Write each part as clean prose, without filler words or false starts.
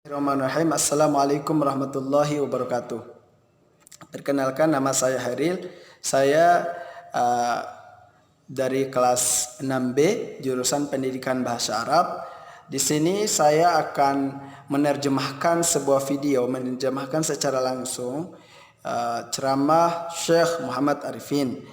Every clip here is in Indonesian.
Bismillahirrahmanirrahim. Assalamualaikum warahmatullahi wabarakatuh. Perkenalkan, nama saya Haril. Saya dari kelas 6B jurusan Pendidikan Bahasa Arab. Di sini saya akan menerjemahkan sebuah video, menerjemahkan secara langsung ceramah Syekh Muhammad Arifin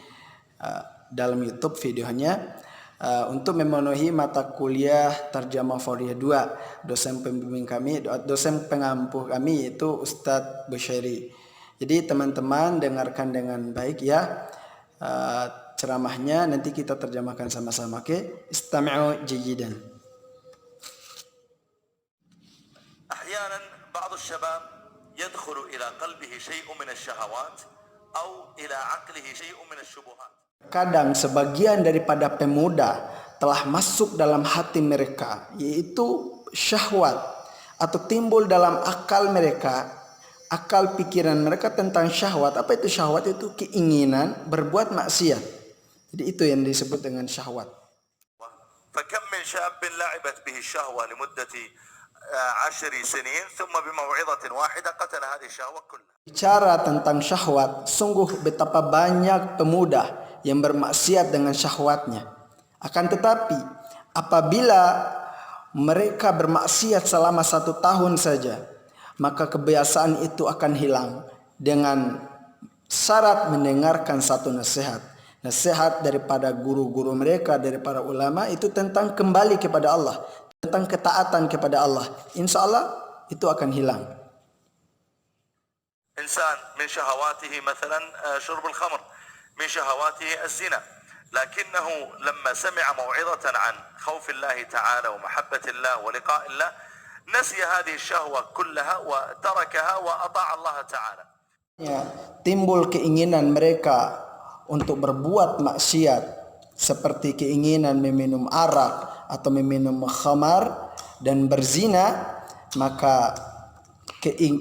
dalam YouTube videonya. Untuk memenuhi mata kuliah Tarjamah Fauria 2, dosen pembimbing kami, dosen pengampu kami yaitu Ustadz Bushairi. Jadi teman-teman dengarkan dengan baik ya ceramahnya, nanti kita terjemahkan sama-sama. Oke, istami'u jayidan. أحيانا بعض الشباب يدخل إلى قلبه شيء من الشهوات أو إلى عقله شيء من الشبهات. Kadang sebagian daripada pemuda telah masuk dalam hati mereka, yaitu syahwat, atau timbul dalam akal mereka, akal pikiran mereka tentang syahwat. Apa itu syahwat? Itu keinginan berbuat maksiat. Jadi itu yang disebut dengan syahwat. فكم من شاب لعبت به الشهوة لمدة 10 سنين ثم بموعظة واحدة قتل هذه الشهوة كلها. Bicara tentang syahwat, sungguh betapa banyak pemuda yang bermaksiat dengan syahwatnya. Akan tetapi apabila mereka bermaksiat selama 1 tahun saja, maka kebiasaan itu akan hilang dengan syarat mendengarkan satu nasihat. Nasihat daripada guru-guru mereka, dari para ulama, itu tentang kembali kepada Allah, tentang ketaatan kepada Allah. Insya Allah itu akan hilang. إنسان من شهواته مثلا شرب الخمر، من شهواته الزنا، لكنه لما سمع موعظة عن خوف الله تعالى ومحبة الله ولقاء الله نسي هذه الشهوة كلها وتركها وأطاع الله تعالى. Timbul keinginan mereka untuk berbuat maksiat, seperti keinginan meminum arak atau meminum khamar dan berzina, maka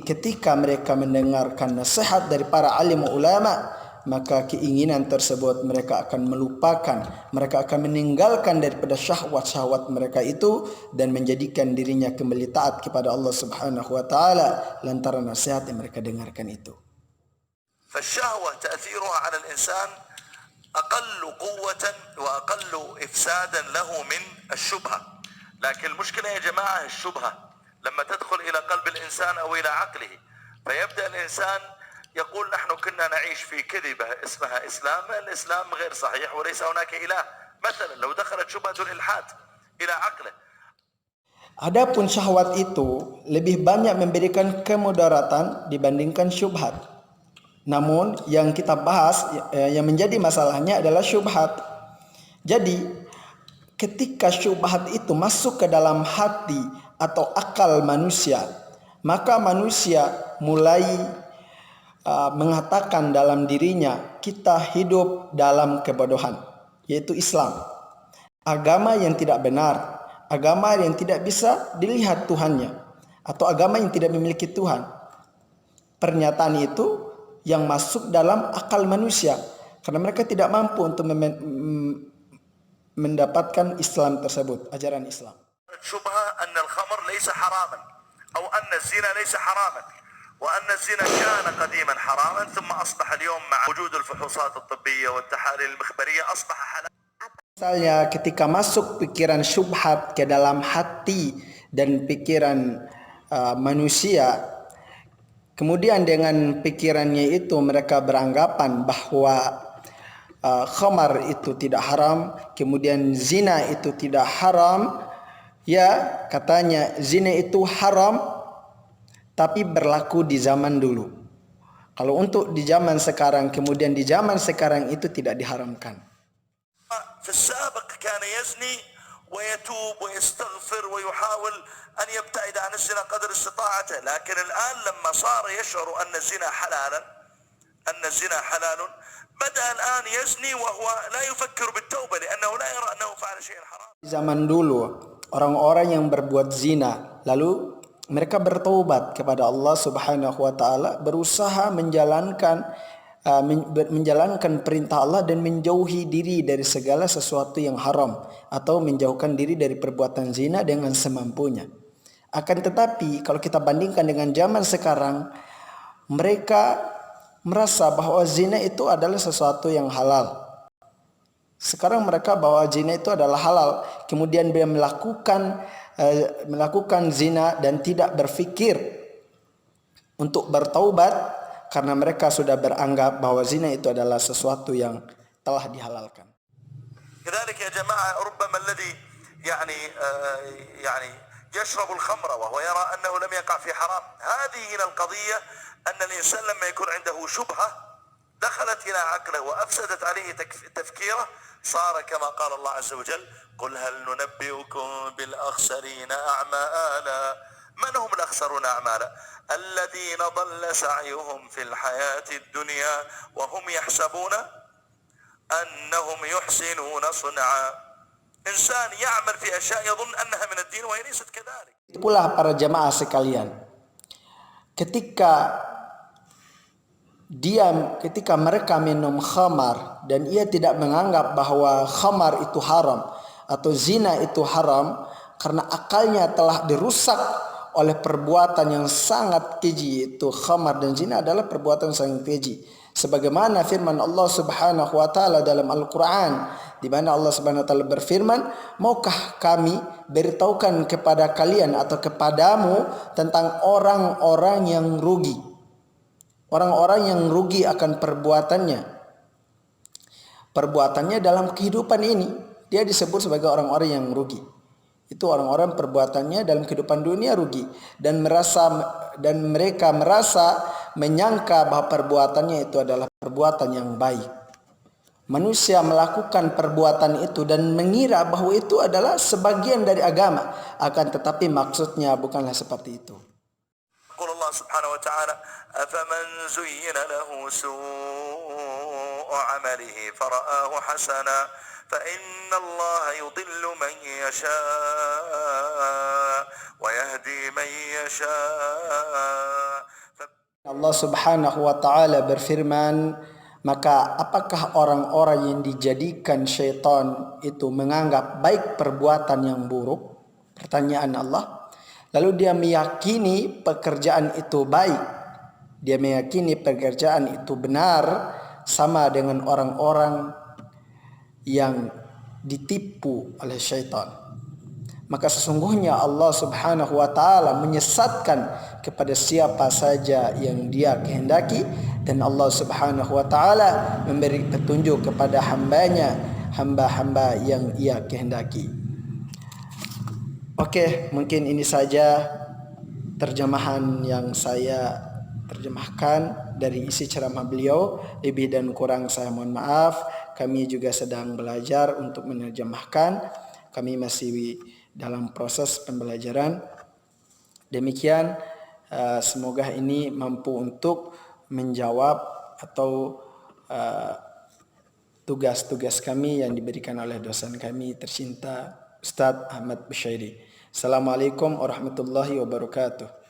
ketika mereka mendengarkan nasihat dari para alim ulama, maka keinginan tersebut mereka akan melupakan, mereka akan meninggalkan daripada syahwat-syahwat mereka itu dan menjadikan dirinya kembali taat kepada Allah Subhanahu wa taala lantaran nasihat yang mereka dengarkan itu. فالشهوة تأثيرها على الإنسان أقل قوة وأقل إفسادا له من الشبهة، لكن المشكلة يا جماعة الشبهة لما تدخل إلى قلب الإنسان أو إلى عقله فيبدأ الإنسان يقول نحن كنا نعيش في كذبة اسمها إسلام، الإسلام غير صحيح وليس هناك إله. مثلا لو دخلت شبهة الإلحاد إلى عقله. Adapun syahwat itu lebih banyak memberikan kemudaratan dibandingkan syubhat. Namun yang kita bahas, yang menjadi masalahnya adalah syubhat. Jadi ketika syubhat itu masuk ke dalam hati atau akal manusia, maka manusia mulai mengatakan dalam dirinya, kita hidup dalam kebodohan, yaitu Islam, agama yang tidak benar, agama yang tidak bisa dilihat Tuhannya, atau agama yang tidak memiliki Tuhan. Pernyataan itu yang masuk dalam akal manusia karena mereka tidak mampu untuk mendapatkan Islam tersebut, ajaran Islam. شبهة أن الخمر ليس حراما أو أن الزنا ليس حراما وأن الزنا كان قديما حراما ثم أصبح اليوم مع وجود الفحوصات الطبية والتحاليل المخبرية أصبح حلال. Misalnya ketika masuk pikiran syubhat ke dalam hati dan pikiran manusia, kemudian dengan pikirannya itu mereka beranggapan bahwa khamar itu tidak haram, kemudian zina itu tidak haram. Ya, katanya zina itu haram tapi berlaku di zaman dulu. Kalau untuk di zaman sekarang, kemudian di zaman sekarang itu tidak diharamkan. في السابق كان يزني ويتوب ويستغفر ويحاول أن يبتعد عن الزنا قدر استطاعته، لكن الآن لما صار يشعر أن الزنا حلالا بدأ الآن يزني وهو لا يفكر بالتوبة لأنه لا يرى أنه فعل شيئا حرام. Zaman dulu orang-orang yang berbuat zina lalu mereka bertaubat kepada Allah Subhanahu wa taala, berusaha menjalankan perintah Allah dan menjauhi diri dari segala sesuatu yang haram atau menjauhkan diri dari perbuatan zina dengan semampunya. Akan tetapi kalau kita bandingkan dengan zaman sekarang, mereka merasa bahwa zina itu adalah sesuatu yang halal. Sekarang mereka bahwa zina itu adalah halal, kemudian dia melakukan zina dan tidak berfikir untuk bertaubat karena mereka sudah beranggap bahwa zina itu adalah sesuatu yang telah dihalalkan. كذلك يا جماعة ربما الذي يعني يشرب الخمر وهو يرى أنه لم يقع في حرام، هذه هنا القضية أن الإنسان لما يكون عنده شبهة دخلت إلى عقله وأفسدت عليه تفكيره صار كما قال الله عز وجل قل هل ننبئكم بالأخسرين أعمالا. من هم الأخسرون أعمالا؟ الذين ضل سعيهم في الحياة الدنيا وهم يحسبون أنهم يحسنون صنعا. إنسان يعمل في أشياء يظن أنها من الدين وهي ليست كذلك. Itulah para jamaah sekalian, ketika mereka minum khamar dan ia tidak menganggap bahwa khamar itu haram atau zina itu haram, karena akalnya telah dirusak oleh perbuatan yang sangat keji. Itu khamar dan zina adalah perbuatan sangat keji, sebagaimana firman Allah Subhanahu wa taala dalam Al-Qur'an, di mana Allah Subhanahu wa taala berfirman, maukah kami beritahukan kepada kalian atau kepadamu tentang orang-orang yang rugi, orang-orang yang rugi akan perbuatannya dalam kehidupan ini. Dia disebut sebagai orang-orang yang rugi. Itu orang-orang perbuatannya dalam kehidupan dunia rugi, dan mereka merasa menyangka bahwa perbuatannya itu adalah perbuatan yang baik. Manusia melakukan perbuatan itu dan mengira bahwa itu adalah sebagian dari agama, akan tetapi maksudnya bukanlah seperti itu. Allah Subhanahu wa ta'ala afaman zuyyina lahu su'u 'amalihi fara'ahu hasana fa inna Allah yudillu man yasha wa yahdi man yasha. Allah Subhanahu wa ta'ala berfirman, maka apakah orang-orang yang dijadikan syaitan itu menganggap baik perbuatan yang buruk? Pertanyaan Allah. Lalu dia meyakini pekerjaan itu baik, dia meyakini pekerjaan itu benar, sama dengan orang-orang yang ditipu oleh syaitan. Maka sesungguhnya Allah Subhanahu wa ta'ala menyesatkan kepada siapa saja yang dia kehendaki, dan Allah Subhanahu wa ta'ala memberi petunjuk kepada hamba-hamba yang ia kehendaki. Oke, mungkin ini saja terjemahan yang saya terjemahkan dari isi ceramah beliau. Lebih dan kurang saya mohon maaf. Kami juga sedang belajar untuk menerjemahkan. Kami masih dalam proses pembelajaran. Demikian, semoga ini mampu untuk menjawab atau tugas-tugas kami yang diberikan oleh dosen kami tercinta Ustadz Ahmad Bushairi. Assalamualaikum warahmatullahi wabarakatuh.